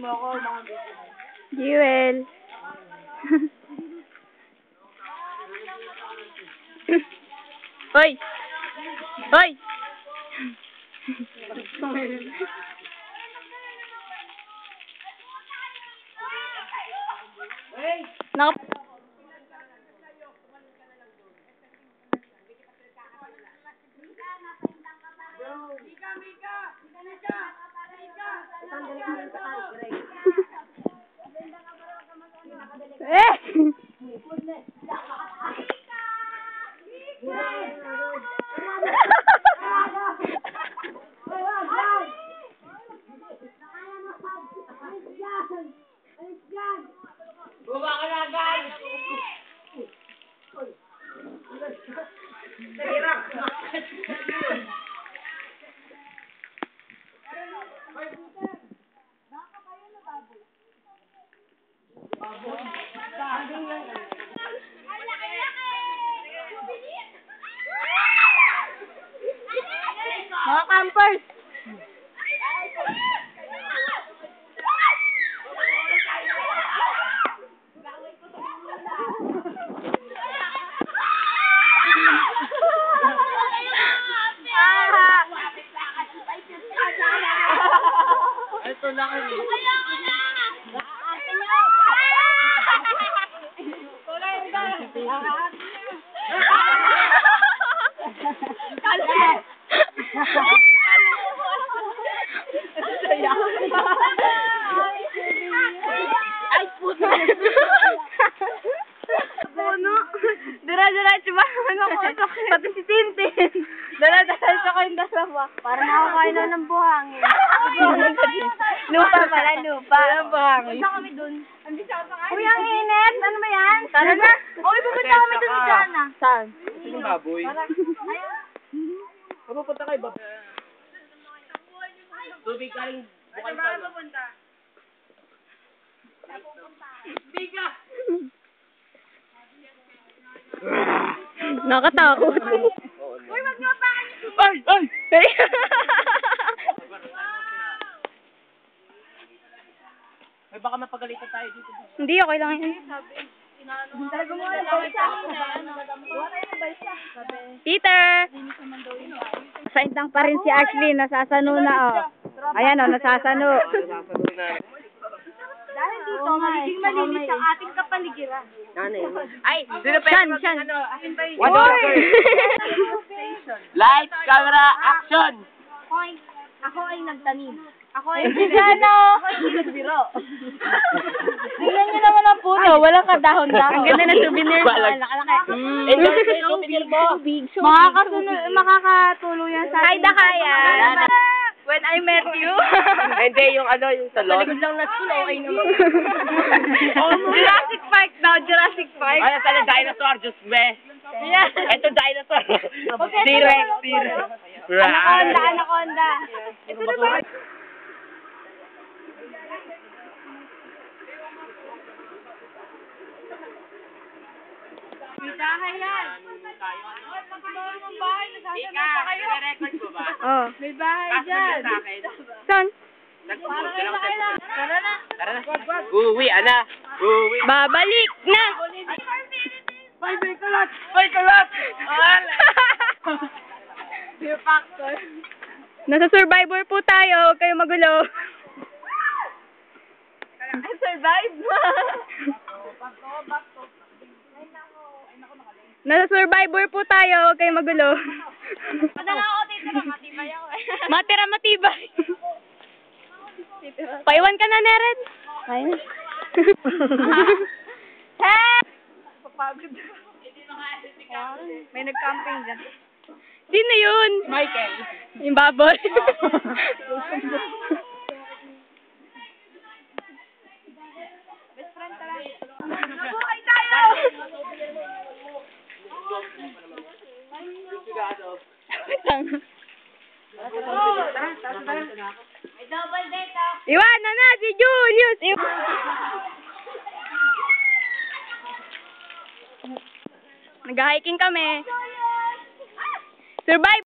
mo ako, mga Jewel. Hoy! Hoy! Nak Bumaba ka na, guys! Hirap! mga campers! Ito lang eh. Ay, puto! Puno! Dira-diretso ba? Pati si Tintin! Dala-diretso kayong dalawa. Para nakakain na ng buhangin. Lupa pala, lupa. Ang buhangin. Punta kami dun. Uy, ang init! Ano ba yan? Tara na! Uy, pupunta kami dun sa Jana. Saan? Yung baboy. Pupunta kayo ba? Tubig kaling bukal pa. Biga! Nakatakot. Uy, wag mo pa! Ay! Ay! Ay, baka mapagalitan tayo dito. Hindi, okay lang yan. Talaga mo alam ko sa akin Peter! Side lang pa rin si Ashley, nasasano na, oh. Ayan, oh, nasasano. Dahil dito, magiging malinis ang ating kapaligiran. Ay, Shan! Light, camera, action! Ako ay nagtanim. Ako ay Ano? biro. Tingnan niyo naman ang puno, walang kadahon-dahon. Ang ganda ng souvenir mo, laki-laki. Enjoy ko yung souvenir mo. Makakatulong yan sa atin. Kaya. When I met you. Hindi, yung ano, yung salon. Talikod lang na school, okay naman. Jurassic Park daw, Jurassic Park. Ay, sa dinosaur, Diyos be. Yeah. Ito dinosaur. Okay, T-Rex, ito T-Rex. Anaconda. Ito na ba? Bidahay yan. Ika, record ko ba? Oh. May bahay Kaso dyan. sa akin. Saan? Tara na. Uwi, ana. Uwi. Babalik na. Bye, kalat. Bye, kalat. Fear factor. Nasa Survivor po tayo, huwag kayo magulo. I survived. Nasa Survivor po tayo, huwag kayo magulo. Padala ako dito lang, matibay ako eh. Matira matibay. Paiwan ka na, Neren. Ayun. Hey! Pagod. May nag-camping dyan. Sino yun? Michael. Yung baboy. Best friend tala. Mabuhay tayo! May double date ah. Iwanan na si Julius! Nag-hiking kami. Survive!